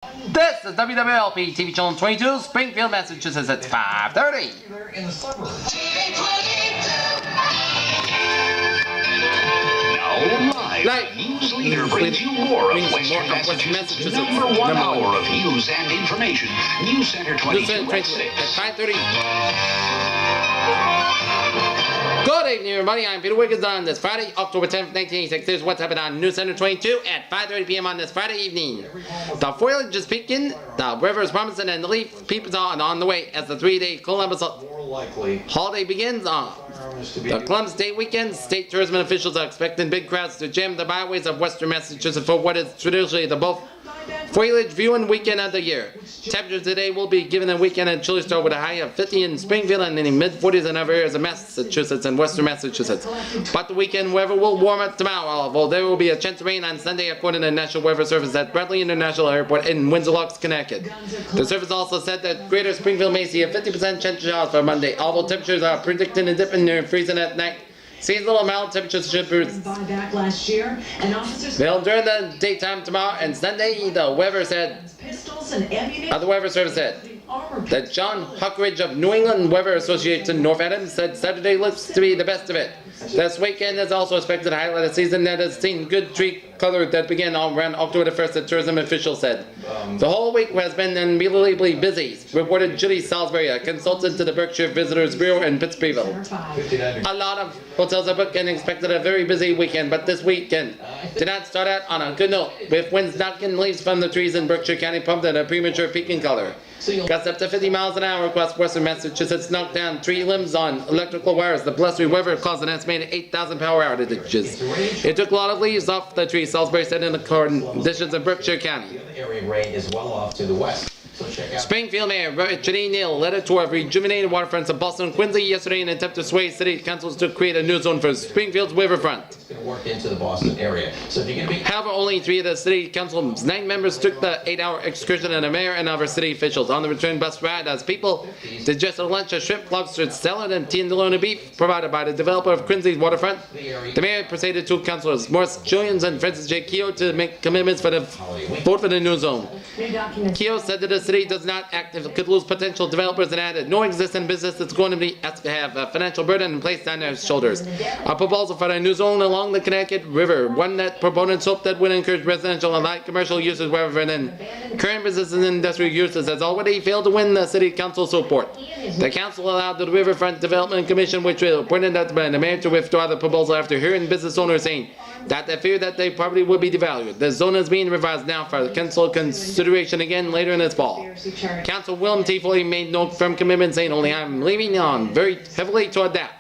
This is WWLP TV channel 22, Springfield, Massachusetts. It's 5:30. In the suburbs. Now live, news leader brings you more of Western Massachusetts' #1 hour of news and information. Newscenter 22 at 5:30. Good evening, everybody. I'm Peter Wiggins on this Friday, October 10th, 1986. Here's what's happening on Newscenter 22 at 5:30 p.m. on this Friday evening. The foliage is peaking, the river is promising, and the leaf peeps on the way as the 3-day Columbus holiday begins on the Columbus Day weekend. State tourism officials are expecting big crowds to jam the byways of Western Massachusetts for what is traditionally the both foliage viewing weekend of the year. Temperatures today will be given a weekend and chilly start with a high of 50 in Springfield and in the mid-40s in other areas of Massachusetts and Western Massachusetts. But the weekend weather will warm up tomorrow, although there will be a chance of rain on Sunday according to the National Weather Service at Bradley International Airport in Windsor Locks, Connecticut. The service also said that Greater Springfield may see a 50% chance of showers for Monday, although temperatures are predicted to dip near freezing at night. Seasonal mild temperatures should be they'll during the daytime tomorrow and Sunday. The weather service said that John Huckridge of New England Weather Association North Adams said Saturday looks to be the best of it. This weekend is also expected to highlight a season that has seen good tree color that began around October the 1st, the tourism officials said. The whole week has been unbelievably busy, reported Judy Salisbury, a consultant to the Berkshire Visitors Bureau in Pittsburgh. A lot of hotels are booked and expected a very busy weekend, but this weekend did not start out on a good note, with winds knocking leaves from the trees in Berkshire County pumped at a premature peak in color. Gusts up to 50 miles an hour across Western Massachusetts knocked down tree limbs on electrical wires. The blustery weather caused an estimated 8,000 power outages. It took a lot of leaves off the trees, Salisbury said, in the conditions of Berkshire County. The area rain is well off to the west. Springfield Mayor Janine Neal led a tour of rejuvenated waterfronts of Boston and Quincy yesterday in an attempt to sway city councils to create a new zone for Springfield's riverfront. It's going to work into the Boston area. So if you're going to be... However, only 3 of the city council's 9 members took the 8-hour excursion, and the mayor and other city officials on the return bus ride as people digested a lunch of shrimp, lobster, salad, and tenderloin beef provided by the developer of Quincy's waterfront. The mayor persuaded 2 councilors, Morris Julians and Francis J. Keogh, to make commitments for the vote for the new zone. Keogh said that the city does not act if it could lose potential developers and added no existing business that's going to have a financial burden placed on their shoulders. A proposal for a new zone along the Connecticut River, one that proponents hope that would encourage residential and light commercial uses rather than current business and industrial uses, has already failed to win the city council support. The council allowed the Riverfront Development Commission, which was appointed by the mayor, to withdraw the proposal after hearing business owners saying that they fear that their property would be devalued. The zone is being revised now for council consideration again later in this fall. Council Willem T. Foley made no firm commitment, saying only I'm leaning on very heavily to adapt.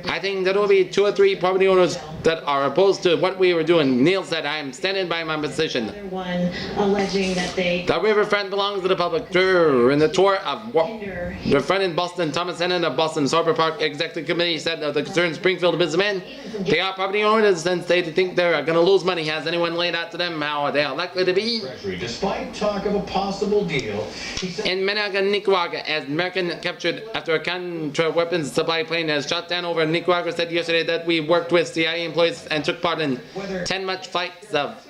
I think there will be 2 or 3 property owners that are opposed to what we were doing. Neal said, I am standing by my position. The riverfront belongs to the public. During the tour of the front in Boston, Thomas Hennon of Boston's Harbor Park Executive Committee said of the concerned Springfield businessmen, they are property owners and they think they're going to lose money. Has anyone laid out to them how they are likely to be? Despite talk of a possible deal, in Managua, Nicaragua, as American captured after a contra-weapons supply plane has shot down over Nicaragua, said yesterday that we worked with CIA employees and took part in 10 much flights of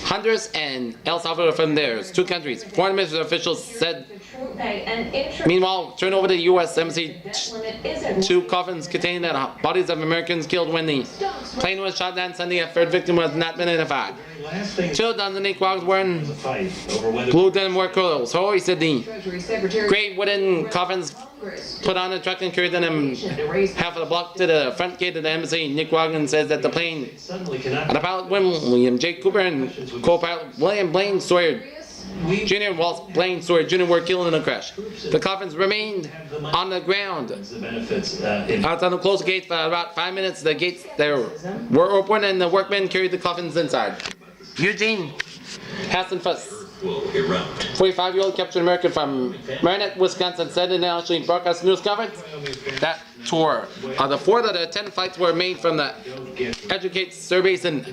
Honduras and El Salvador from theirs, 2 countries. Foreign ministry officials said. Meanwhile, turn over the U.S. Embassy, 2 coffins containing the bodies of Americans killed when the plane was shot down Sunday. A 3rd victim was not been identified. 2 dozen Nicaraguans wearing blue denim work clothes. So he said the great wooden coffins put on a truck and carried them half of the block to the front gate of the embassy. Nicaraguan says that the plane, and the pilot William J. Cooper and co-pilot William Blaine Sawyer Jr. Walt Blaine Sawyer Jr. were killed in the crash. The coffins remained on the ground outside the closed gates for about 5 minutes. The gates there were open and the workmen carried the coffins inside. Eugene Hassenfuss, 45-year-old captured American from Marinette, Wisconsin, said in the nationally broadcast news conference that tour the 4 of the 10 flights were made from the Educate Airbase in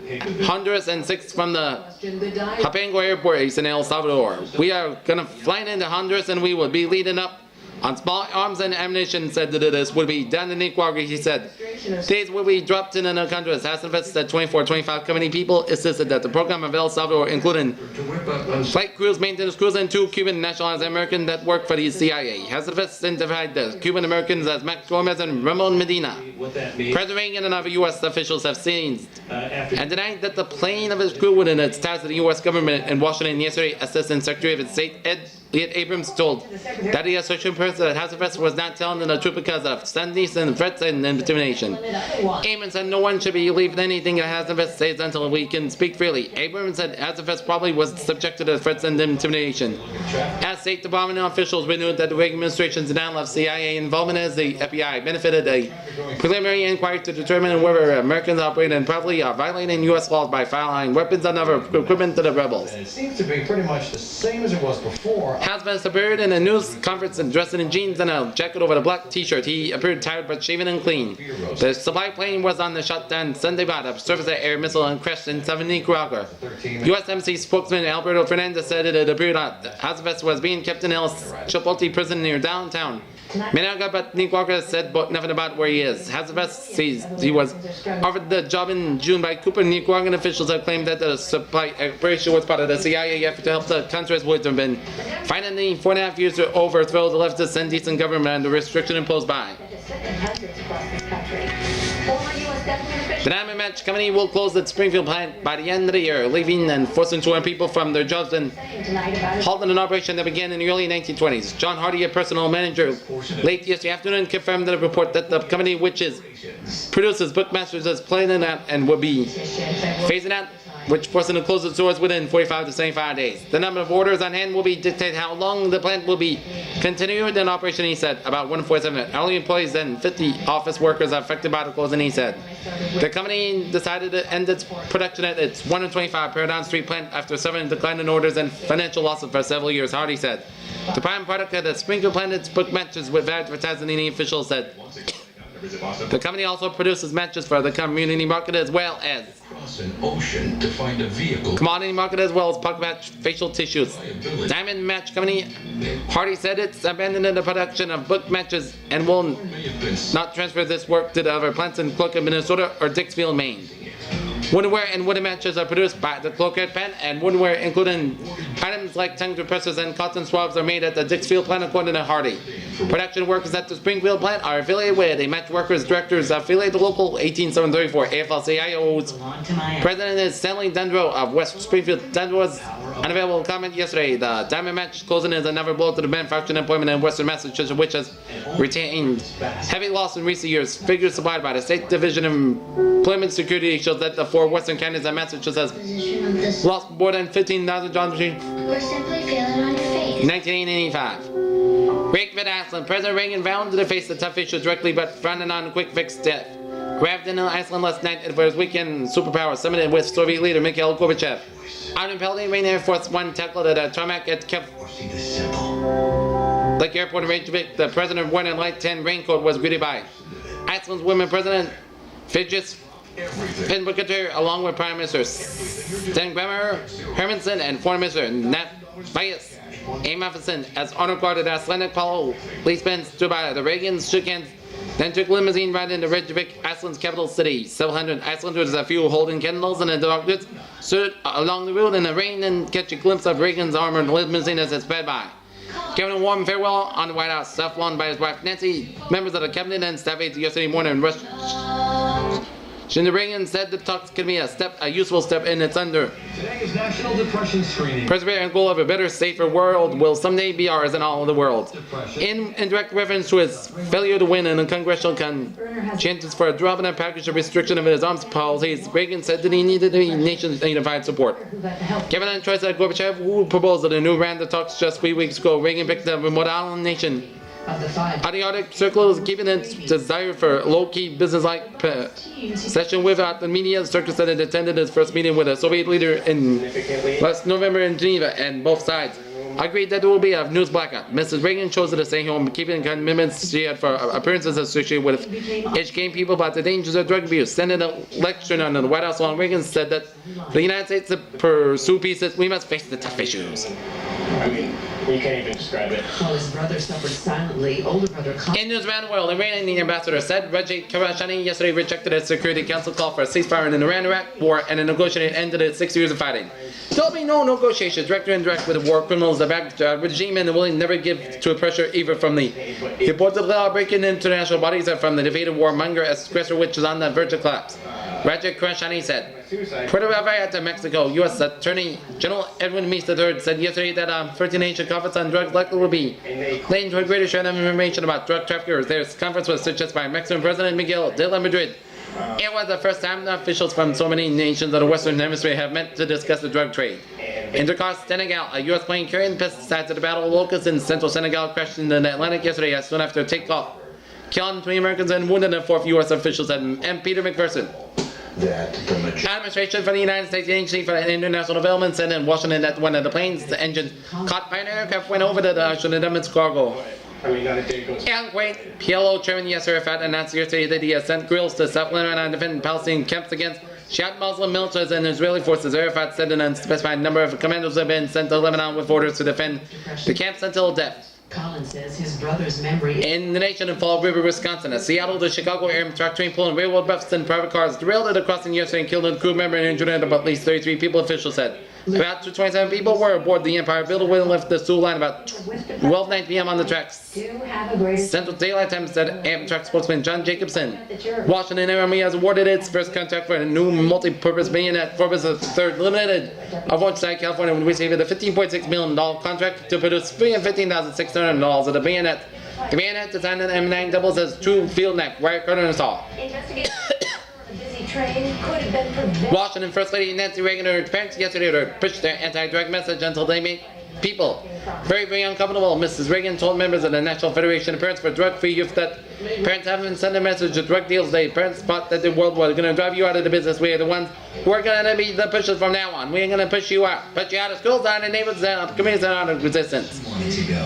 Honduras and 6 from the Hapango Airport base in El Salvador. We are going to fly into Honduras and we will be leading up on small arms and ammunition, said that this would be done in Nicaragua. He said, these will be dropped in the country. Has invested 24-25 company people insisted that the program of El Salvador, including flight crews, maintenance crews, and 2 Cuban nationalized Americans that work for the CIA. Has identified the Cuban Americans as Max Gomez and Ramon Medina. President Reagan and other U.S. officials have seen and denied that the plane of his crew within its ties to the U.S. government in Washington yesterday. Assistant Secretary of State Elliot Abrams told that the association person that Hasselfest was not telling the truth because of sentence and threats and intimidation. Abrams said no one should believe anything that Hasselfest says until we can speak freely. Abrams said Hasselfest probably was subjected to threats and intimidation. As State Department officials renewed that the Reagan administration's denial of CIA involvement as the FBI benefited a preliminary inquiry to determine whether Americans operated improperly or violating U.S. laws by filing weapons and other equipment to the rebels. And it seems to be pretty much the same as it was before. Hasselfest appeared in a news conference and dressed in jeans and a jacket over the black t-shirt. He appeared tired but shaven and clean. The supply plane was on the shutdown Sunday by the surface-to-air missile and crashed in southern Nicaragua. U.S. Embassy spokesman Alberto Fernandez said it appeared that Hasselfest was being kept in El Chipotle prison near downtown Managua, but Nicaragua said nothing about where he is. Hasselfest says he was offered the job in June by Cooper. Nicaraguan officials have claimed that the supply operation was part of the CIA effort to help the country's would have been fighting the 4.5 years to overthrow the leftist and decent government and the restriction imposed by. The Diamond Match Company will close its Springfield plant by the end of the year, leaving and forcing 200 people from their jobs and halting an operation that began in the early 1920s. John Hardy, a personal manager, late yesterday afternoon confirmed in a report that the company, which produces Bookmasters, is planning out and will be phasing out, which forcing to close its doors within 45 to 75 days. The number of orders on hand will be dictate how long the plant will be continued in operation, he said. About 147 hourly employees and 50 office workers are affected by the closing, he said. The company decided to end its production at its 125 Paragon Street plant after suffering decline in orders and financial losses for several years, Hardy said. The prime product at the Springfield plant is book matches with advertising, the official said. The company also produces matches for the community market as well as An ocean to find a vehicle. commodity market as well as puck match facial tissues. Diamond Match Company, Hardy said it's abandoning the production of book matches and will not transfer this work to the other plants in Cloquet, Minnesota or Dixfield, Maine. Woodenware and wooden matches are produced by the Cloquet plant, and woodenware including items like tongue compressors and cotton swabs are made at the Dixfield plant, according to Hardy. Production workers at the Springfield plant are affiliated with the match workers directors affiliated to local 18734 AFL-CIO's. President is Stanley Dendro of West Springfield. Dendro was unavailable to comment yesterday. The Diamond Match closing is another blow to the manufacturing employment in Western Massachusetts, which has retained heavy loss in recent years. Figures supplied by the State Division of Employment Security shows that the 4 western counties in Massachusetts has lost more than 15,000 jobs between 1985. Reagan Iceland. President Reagan vowed to face the tough issue directly, but fronted on a quick fix death. Arrived in Iceland last night for his weekend superpower summit with Soviet leader Mikhail Gorbachev. Out in Pennsylvania, Air Force One tackled at a tarmac at Lake Airport in Reykjavik. The president worn a light tan raincoat was greeted by Iceland's women president Vigdis Finnbogadóttir, along with Prime Minister Steingrímur Hermannsson and Foreign Minister Matthías Ármannsson. As honor guard at Icelandic policemen stood by the Reagans, shook hands, then took limousine ride into Reykjavik, Iceland's capital city. Several hundred Icelanders, a few holding candles and a doctors, stood along the road in the rain and catch a glimpse of Reagan's armored limousine as it sped by. Giving a warm farewell on the White House, stuff worn by his wife Nancy, members of the cabinet and staff aides yesterday morning. Senator Reagan said the talks can be a useful step in its under. Today is National Depression Screening. Perseverance goal of a better, safer world will someday be ours in all of the world. In direct reference to his failure to win in a congressional chances for a drop in a package of restriction of his arms policies, Reagan said that he needed the nation's unified support. Given the choice of Gorbachev, who proposed a new round of talks just 3 weeks ago, Reagan picked the remote island nation. The Arctic Circle is keeping its desire for low-key, business-like session without the media. Circus said it attended his first meeting with a Soviet leader in last November in Geneva, and both sides agreed that there will be a news blackout. Mrs. Reagan chose to stay home, keeping commitments she had for appearances associated with educating people about the dangers of drug abuse. Sending a lecture on the White House lawn, Reagan said that For the United States to pursue peace, we must face the tough issues. I mean, you can't even describe it. While his brother suffered silently, older brother In news around the world, Iranian ambassador said Rajat Karashani yesterday rejected a Security Council call for a ceasefire in the Iran-Iraq war and a negotiated end to the 6 years of fighting. There'll be no negotiations, direct or indirect, with the war criminals, the Baghdad regime, and the willing never give to a pressure either from the reported law-breaking international bodies or from the defeated warmonger aggressor which is on the verge of collapse. Rajat Karashani said. Puerto Vallarta, Mexico, U.S. Attorney General Edwin Meese III said yesterday that 13 Asian conference on drugs likely will be leading to a greater share of information about drug traffickers. This conference was suggested by Mexican President Miguel de la Madrid. It was the first time that officials from so many nations of the Western Hemisphere have met to discuss the drug trade. Intercost Senegal, a U.S. plane carrying pesticides at the Battle of Locusts in central Senegal crashed in the Atlantic yesterday soon after takeoff, killing 3 Americans and wounded a 4th U.S. official, said M. Peter McPherson. Administration for the United States Agency for International Development said in Washington that one of the plane's engines caught by an aircraft went over the Ocean Indemnit's cargo. Al Kuwait, PLO Chairman Yasser Arafat announced yesterday that he has sent guerrillas to South Lebanon and defend Palestinian camps against Shiite Muslim militias and Israeli forces. Arafat said an unspecified number of commandos have been sent to Lebanon with orders to defend the camps until death. Collins says his brother's memory. In the nation in Fall River, Wisconsin, a Seattle to Chicago Amtrak train pulling railroad buffs and private cars derailed at a crossing yesterday and killed a crew member and injured at least 33 people, officials said. About 27 people were aboard the Empire Builder when it left the Sioux line about 12:09 p.m. on the tracks. Central Daylight Time, said Amtrak spokesman John Jacobson. Washington Army has awarded its first contract for a new multi-purpose bayonet. Forbes III Limited of Oceanside, California, will receive a $15.6 million contract to produce $315,600 of the bayonet. The bayonet designed in M9 doubles as true field neck, wire cutter and saw. Washington First Lady Nancy Reagan urged parents yesterday to push their anti-drug message until they make people very, very uncomfortable. Mrs. Reagan told members of the National Federation of Parents for Drug-Free Youth that parents haven't sent a message of drug deals. Parents thought that the world was going to drive you out of the business. We are the ones who are going to be the pushers from now on. We are going to push you out of schools, out of neighborhoods, out of communities, and out of resistance.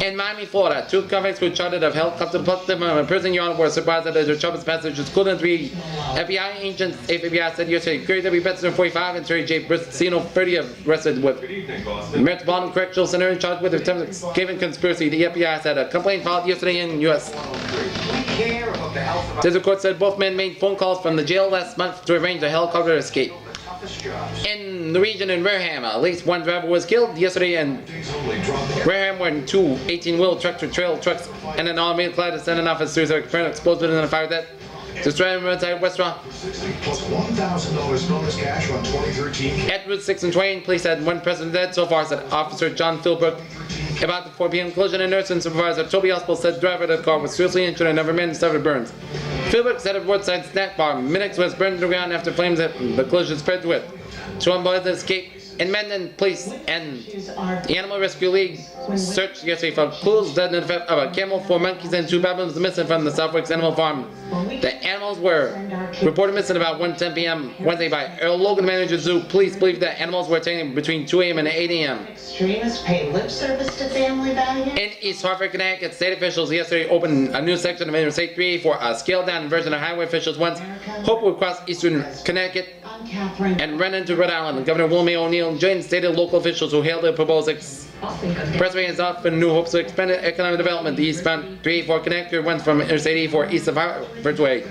In Miami, Florida, 2 convicts who chartered a helicopter plucked them from a prison yard were surprised that their troubled passage was killed, and 3 FBI agents. FBI said yesterday, Gary W. Benson, 45, and Terry J. Bristino, 30, arrested with Metropolitan Correctional Center in charge with attempted escaping conspiracy. The FBI said a complaint filed yesterday in U.S. District Court said both men made phone calls from the jail last month to arrange a helicopter escape. In the region in Wareham, at least 1 driver was killed yesterday in Wareham when 2 18-wheel tractor-trail trucks and an automated collided descendant off a series of exploded in a fire that destroyed a roadside restaurant. Plus $1,000 bonus cash on 2013. Edward 6 and Twain, police had 1 person dead so far, said Officer John Philbrook. About the 4 p.m. collision, a nurse and supervisor Toby Hospital said the driver of the car was seriously injured and never man suffered burns. Philbrook said a roadside snack bar, Minix, was burned to the ground after flames that the collision spread to it. 2 employees escaped. In Mendon, police and the Animal Rescue League searched yesterday for clues that identified a camel, 4 monkeys, and 2 baboons missing from the Southwick Animal Farm. The animals were reported missing about 1:10 p.m. Wednesday by Earl Logan Manager Zoo. Police believe that animals were taken between 2 a.m. and 8 a.m. Extremists pay lip service to family values. In East Hartford, Connecticut, state officials yesterday opened a new section of Interstate 384, a scaled-down version of highway officials once hoped would cross eastern Connecticut and run into Rhode Island. Governor Willie O'Neill joined stated local officials who hailed the proposed expressway has offered new hopes of expanded economic development. The eastbound 384 connector went from Interstate 84 east of Hartford Way.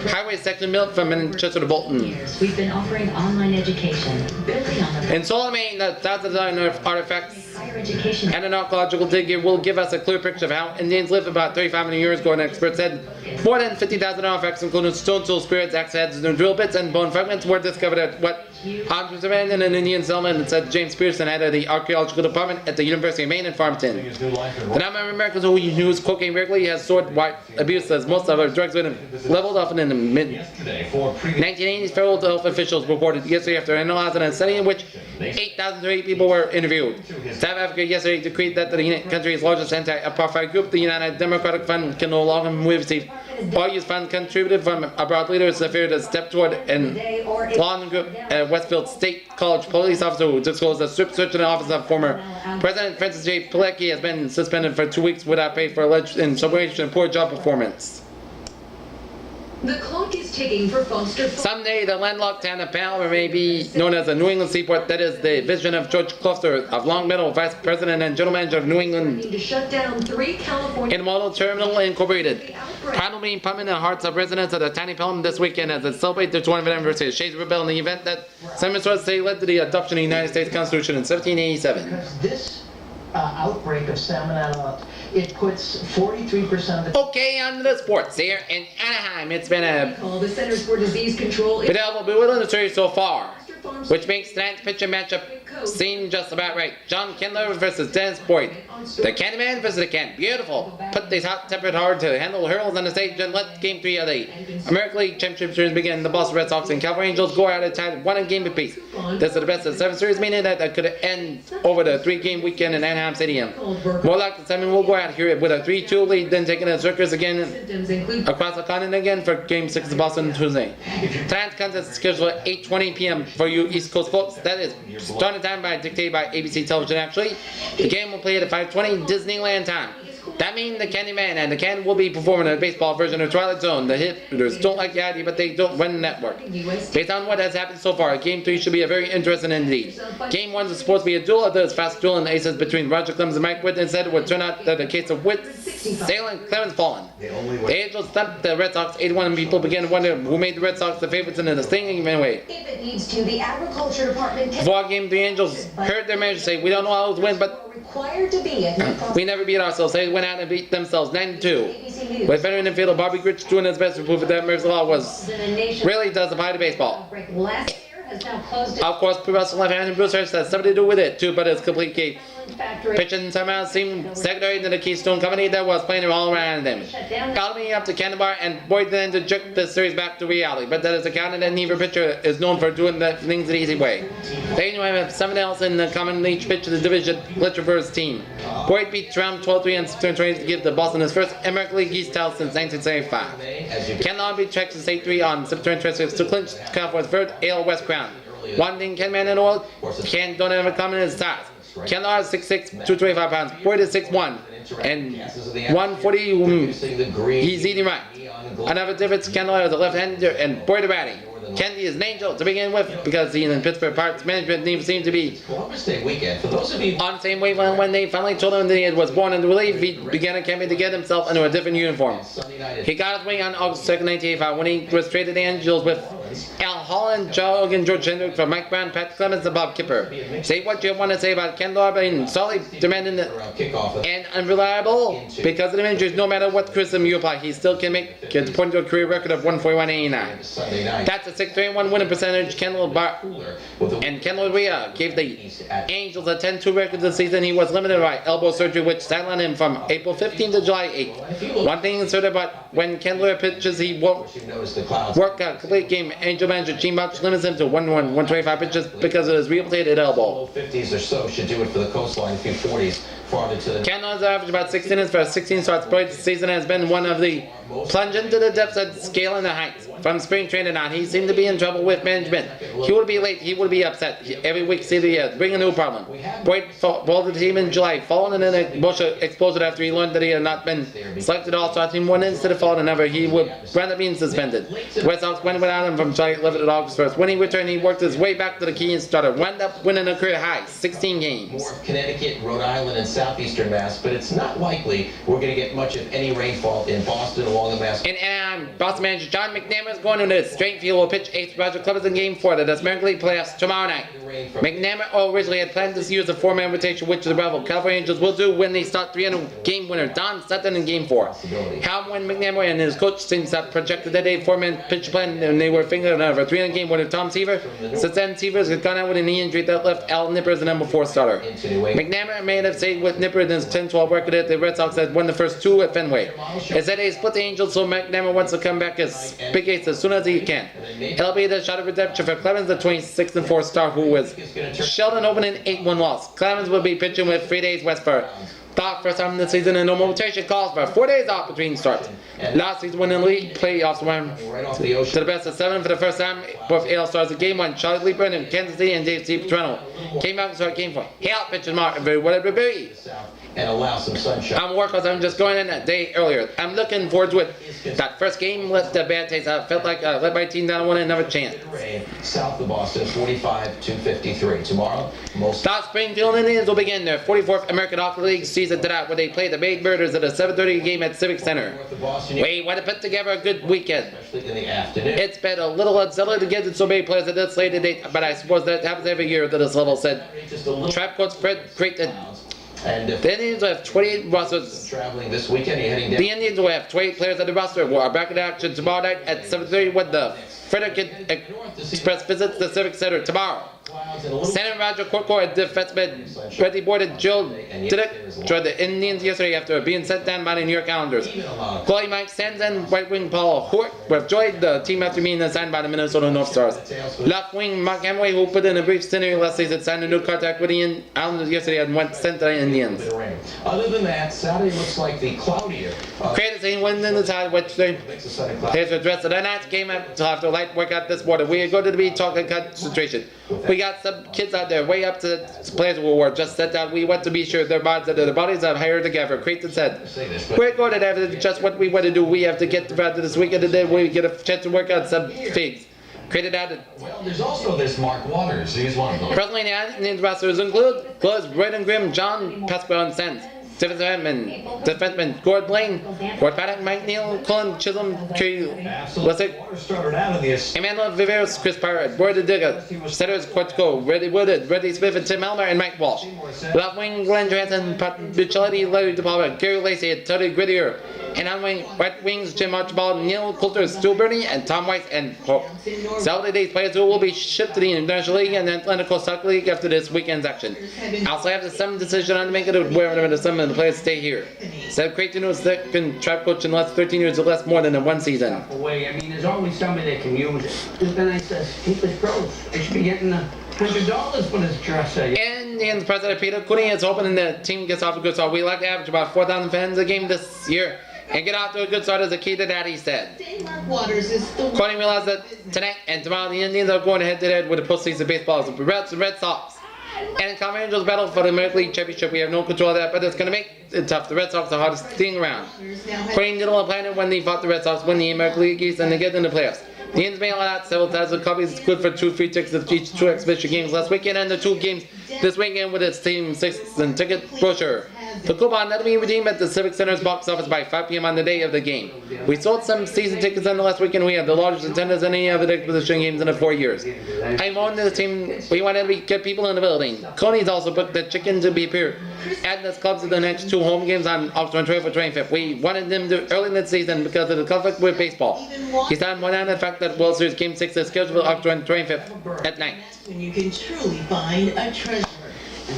Highway section built from Manchester to Bolton. We've been offering online education, building on the In Solomon, Maine, the thousands of artifacts higher education. and an archaeological dig here will give us a clear picture of how Indians lived about 3,500 years ago, an expert said. More than 50,000 artifacts, including stone tools, spirits, axe heads, drill bits, and bone fragments, were discovered at what objects abandoned in an Indian settlement, said James Pearson, head of the archaeological department at the University of Maine in Farmington. The number of Americans who use cocaine regularly has soared. Wide abuse, as most of our drugs have been leveled off in the mid-1980s. Federal health officials reported yesterday after analyzing a study in which 8,030 people were interviewed. South Africa yesterday decreed that the country's largest anti-apartheid group, the United Democratic Fund, can no longer receive or use funds contributed from abroad leaders. The feared a step toward an law group at Westfield State College police officer who disclosed a strip search in the office of former President Francis J. Pilecki has been suspended for 2 weeks without pay for alleged insubordination and poor job performance. The clock is is ticking for Foster. Someday, the landlocked town of Palmer may be known as the New England Seaport. That is the vision of George Cluster of Long Meadow, Vice President and General Manager of New England To shut down 3 California Intermodal Terminal Incorporated. Proud to be pumping in the hearts of residents of the tiny Pelham this weekend as it celebrates their 25th anniversary. Shades rebel in the event that San Minnesota State led to the adoption of the United States Constitution in 1787. Because this outbreak of salmonella, it puts 43% of the... Okay, on to the sports here in Anaheim. It's been a the Centers for Disease Control. bit of a bewildering series so far, which makes tonight's pitcher matchup seem just about right. John Kindler versus Dennis Boyd. The Candyman versus the Can. Beautiful. Put these hot-tempered hard to handle hurls on the stage and let Game 3 of the American League Championship Series begin. The Boston Red Sox and California Angels go out at tied 1 game apiece. This is the best of 7 series, meaning that could end over the 3-game weekend in Anaheim Stadium. More like the 7 will go out here with a 3-2 lead, then taking the circus again across the continent again for Game 6 of Boston Tuesday. Tonight's contest is scheduled at 8:20 p.m. for you East Coast folks. That is starting time dictated by ABC Television, actually. The game will play at 5:20 Disneyland time. That means the Candyman and the Can will be performing a baseball version of Twilight Zone. The hitters don't like the idea, but they don't run the network. Based on what has happened so far, Game 3 should be a very interesting indeed. Game 1 is supposed to be a duel of those fast dueling aces between Roger Clemens and Mike Witt. Instead, it would turn out that the case of Witt sailing, Clemens falling. The Angels thumped the Red Sox 8-1, and people began to wonder who made the Red Sox the favorites in the stinging anyway. If it needs to, the Agriculture Department Before Game 3, Angels heard their manager say, "We don't know how to win, but required to be at we never beat ourselves." They went out and beat themselves 9-2. With veteran infielder Bobby Grich doing his best to prove that Murphy's Law was really does apply to baseball. Last year has now closed it. Of course, professional left-handed Bruce Hurst has something to do with it too, but it's complete key. Factory. Pitching somehow seemed secondary to the Keystone Company that was playing all around them. Economy up to Canterbury, and Boyd then to jerk the series back to reality. But that is a counter that neither pitcher is known for doing the things the easy way. They have someone else in the common league pitch of the division, Litchfields team. Boyd beat Toronto 12-3 and September 20 to give the Boston his first American League East title since 1975. Ken Law beat Texas 8-3 on September 26 to clinch California's third AL West crown. One thing Ken Man in the world, Ken don't have a common in his size. Ken Law is 6'6", 225 pounds. Boyd is 6'1", and 140. He's eating right. Another difference, Ken Law is a left-hander and Boyd a righty. Kennedy is an angel to begin with because he and Pittsburgh Pirates management team seemed to be on the same wavelength when they finally told him that he was born in relief. He began a campaign to get himself into a different uniform. He got his way on August 2nd, 1985 when he was traded to the Angels with Al Holland, Joe Hogan, George Hendrick for Mike Brown, Pat Clemens, and Bob Kipper. Say what you want to say about Ken Law being solid, demanding, and unreliable because of the injuries. No matter what criticism you apply, he still can make it point to a career record of 141.89. That's a 631 winning percentage. Kendall Rhea gave the Angels a 10-2 record this season. He was limited by elbow surgery, which sidelined him from April 15th to July 8th. One thing is certain about when Kendall pitches, he won't work a complete game. Angel manager Gene Bouch limits him to 125 pitches because of his rehabilitated elbow. 50s or so should do it for the coastline. A few 40s farther to the... Kendall has averaged about 6 innings for 16 starts. Boyd this season has been one of the plunge into the depths of scaling the heights. From spring training on, he seemed to be in trouble with management. He would be late, he would be upset. Every week, see the bring a new problem. Boyd bowled the team in July, following an emotional explosion after he learned that he had not been selected All-Star team one instead of following another. He would end up being suspended. The Red Sox went without him from July 11th to August 1st. When he returned, he worked his way back to the key and started. Wound up winning a career high, 16 games. More of Connecticut, Rhode Island, and southeastern Mass, but it's not likely we're going to get much of any rainfall in Boston along the Mass. In Boston manager John McNamara is going to the straight field will pitch 8th Roger Clemens in Game 4 of the American League playoffs tomorrow night. McNamara originally had planned to use a 4-man rotation, which the Bravo California Angels will do when they start 300 game winner Don Sutton in Game 4. However, when McNamara and his coach seems that projected that day 4-man pitch plan and they were thinking of a 300 game winner Tom Seaver, since then Seaver has gone out with a knee injury that left Al Nipper as the number 4 starter. McNamara may have stayed with Nipper in his 10-12 record that the Red Sox had won the first 2 at Fenway. Instead, they split the Angels, so McNamara wants to come back as big ace as soon as he can. It'll be the shot of redemption for Clemens, the 26-4 star who was Sheldon opening 8-1 loss. Clemens will be pitching with 3 days west for thought first time this season, and no rotation calls for 4 days off between starts. Last season when the league playoffs went to the best of 7 for the first time with AL stars. In Game 1, Charlie Leeper in Kansas City and Dave Steve Toronto came out and started Game 4. He out pitching Martin, whatever it be. and allow some sunshine. I'm working because I'm just going in a day earlier. I'm looking forward to it. That first game left a bad taste. I felt like I let my team down, won another chance. Rain south of Boston, 45-53. Tomorrow, most. The Springfield Indians will begin their 44th American Hockey League season tonight, where they play the Big Birders at a 7:30 game at Civic Center. We want to put together a good weekend. Especially in the afternoon. It's been a little unsettling to get so many players at this late date, but I suppose that happens every year at this level, said Trap coach Fred Creighton. And The Indians will have 28 rosters. traveling this weekend, you're heading down. The Indians will have 28 players on the roster who are back in action tomorrow night at 7:30 when the Frederick Express visits the Civic Center tomorrow. Center Roger Corcoran and defenseman Freddie Boyd and Jill Diddick joined the Indians yesterday after being sent down by the New York Islanders. Goalie Mike Sands and right wing Paul Hort have joined the team after being assigned by the Minnesota North Stars. Left wing Mark Hemway, who put in a brief stint last season, signed a new contract with the Islanders yesterday and went sent to the Indians. Other than that, Saturday looks like the cloudier. Created scene wins in the tide, which they players were dressed at the night's game after a light workout this morning. We are going to be talking concentration. We got some kids out there way up to the players who were just set down. We want to be sure their minds and their bodies are hired together. Creighton said, we're going to have just what we want to do. We have to get to this weekend and then we get a chance to work on some things. Creighton added. Well, there's also this Mark Waters. He's one of them. Presently, the Indians rosters include Braden Grimm, John Pasquale, and Sands. Defenseman Gord Blaine, Gord Paddock, Mike Neal, Colin Chisholm, Kerry Lessick, Started out of this. Emmanuel Viveros, Chris Parrott, Boyd Digga, Setters Quatco, Reddy Wooded, Reddy Smith, and Tim Elmer, and Mike Walsh. Left wing Glenn Johansson, Pat Bichetti, Larry DePalma, Gary Lacey, and Tony Grittier. And on wing, right wings Jim Archibald, Neil Coulter, Stu Burney, and Tom Weiss, and Hope. Saturday players who will be shipped to the International League and the Atlantic Coast Soccer League after this weekend's action. Also have some decision on to make it where some of the players stay here. Said Creighton was second trap coach in the last 13 years or less more than in one season. Away. I mean, there's always somebody that can use it. And then I says, keep his growth. They should be getting $100 for this dresser. Indians President Peter Cooney is hoping the team gets off a good start. We like to average about 4,000 fans a game this year. And get off to a good start is the key to that, he said. Cooney realized that tonight and tomorrow the Indians are going head-to-head with the postseason baseball the Reds and Red Sox. And in Common Angels battle for the American League Championship, we have no control of that, but it's going to make it tough. The Red Sox are the hardest thing around. Cooney didn't want to plan it when they fought the Red Sox, win the American League East, and they get in the playoffs. The Indians mailed out several thousand copies. It's good for 2 free tickets of each 2 exhibition games last weekend and the 2 games this weekend with its team 6 and ticket brochure. The coupon that'll be redeemed at the Civic Center's box office by 5 p.m. on the day of the game. We sold some season tickets on the last weekend. We had the largest attendance in any of the exhibition games in the 4 years. I'm on the team. We wanted to get people in the building. Coney's also booked the Chicken to be here. Adding his clubs to the next 2 home games on October 12th or 25th. We wanted them to early in the season because of the conflict with baseball. He started one on the fact that World Series Game 6 is scheduled for October 25th at night. When you can truly find a treasure.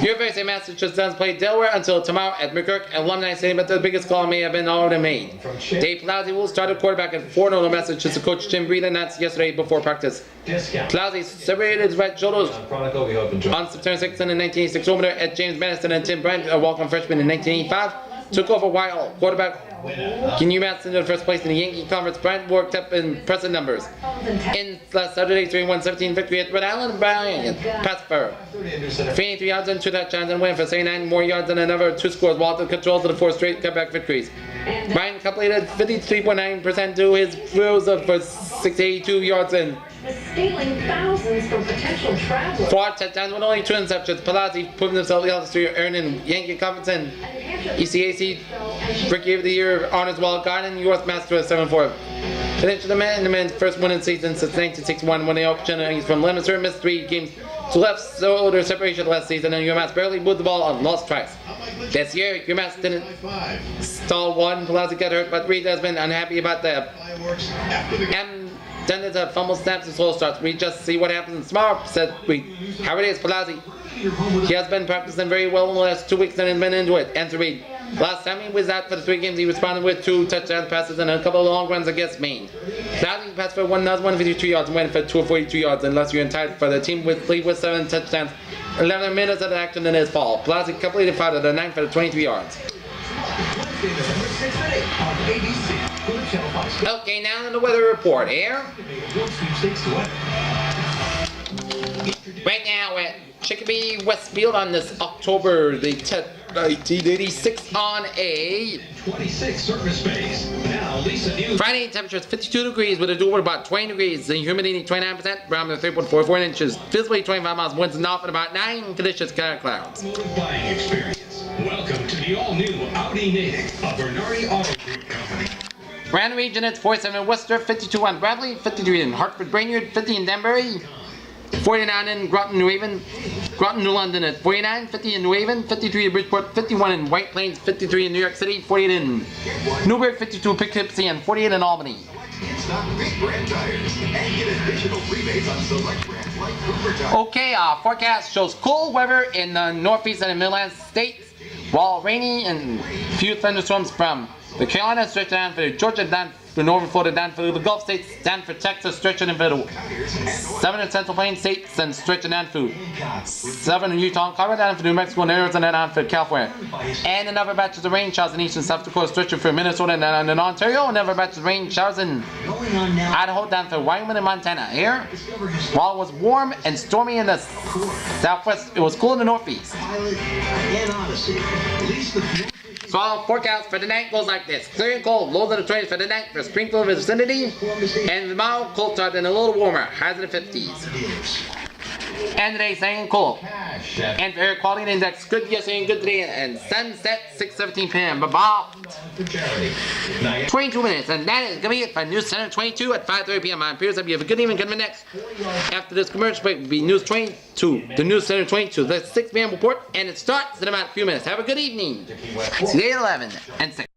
University of Massachusetts play Delaware until tomorrow at McGurk Alumni Stadium, but the biggest call may have been already made. Dave Plowsy will start a quarterback at Fort Odo, Massachusetts. Coach Jim Breeden announced yesterday before practice. Plowsy separated his right shoulders on September 6th in the 1986 opener at James Madison, and Tim Bryant, a walk-on freshman in 1985, took over while quarterback UMass into first place in the Yankee Conference. Bryant worked up impressive numbers. In last Saturday's 3-1-17 victory at Rhode Island, Bryant passed for 23 yards and 2 touchdowns and went for 79 more yards and another 2 scores. Walter controls of the 4 straight comeback victories. Bryant completed 53.9% to his throws for 682 yards and Stealing thousands from potential travelers. 4 touchdowns with only 2 interceptions. Palazzi proved himself able to earn in Yankee Conference and ECAC Rookie of the Year honors while guiding U.S. Master at 7-4. Finished the men's first winning season since 1961 when they auctioned from Leominster missed 3 games to left shoulder separation last season, and UMass barely moved the ball and lost twice. This year, UMass didn't stall one. Palazzi got hurt, but Reed has been unhappy about that. Tended to fumble snaps and slow starts. We just see what happens tomorrow, said Reed. How it is, Palazzi. He has been practicing very well in the last 2 weeks and has been into it, answered Reed. Last time he was out for the 3 games, he responded with 2 touchdown passes and a couple of long runs against Maine. Palazzi passed for 1,152 yards and went for 242 yards, and last year tied for the team with 7 touchdowns, 11 minutes of action in his fall. Palazzi completed 5 of the 9 for the 23 yards. Okay, now in the weather report here. Right now at Chicopee Westfield on this October the 10th, 1986 on a 26 surface space. Now, Lisa News. Friday, temperature is 52 degrees with a dew over about 20 degrees. The humidity 29%, barometer 3.44 inches. Visibly 25 miles, winds north and about 9 conditions, clouds. Buying experience. Welcome to the all-new Audi Natick, a Bernardi Auto Group company. Brandon region, it's 47 in Worcester, 52 on Bradley, 53 in Hartford, Brainerd, 50 in Danbury, 49 in Groton, New Haven, Groton, New London at 49, 50 in New Haven, 53 in Bridgeport, 51 in White Plains, 53 in New York City, 48 in Newburgh, 52 in Poughkeepsie, and 48 in Albany. Stock big brand tires and get additional rebates on select brands like Cooper tires. Okay, forecast shows cool weather in the northeast and Midland states, while rainy and few thunderstorms from the Carolinas stretching down for Georgia, down for northern Florida, down for the Gulf states, down for Texas, stretching in for the southern and central plains states, and stretching down for southern Utah, Colorado, down for New Mexico and Arizona, down for California. And another batches of rain showers in eastern South Dakota, stretching for Minnesota and in Ontario. Another batches of rain showers in Idaho, down for Wyoming and Montana. Here, while it was warm and stormy in the southwest, it was cool in the northeast. So our forecast for tonight goes like this. Clear and cold, lows in the 20s for the night for Springfield vicinity, and the mild cold start and a little warmer, highs in the 50s. And today staying cool. And for air quality index, good yesterday and good today, and sunset 6:17 p.m. About 22 minutes, and that is gonna be it for Newscenter 22 at 5:30 p.m. I'm Piers. Hope you have a good evening. Coming next after this commercial break will be News 22, the Newscenter 22, the 6 p.m. report, and it starts in about a few minutes. Have a good evening. Today at 11 and 6.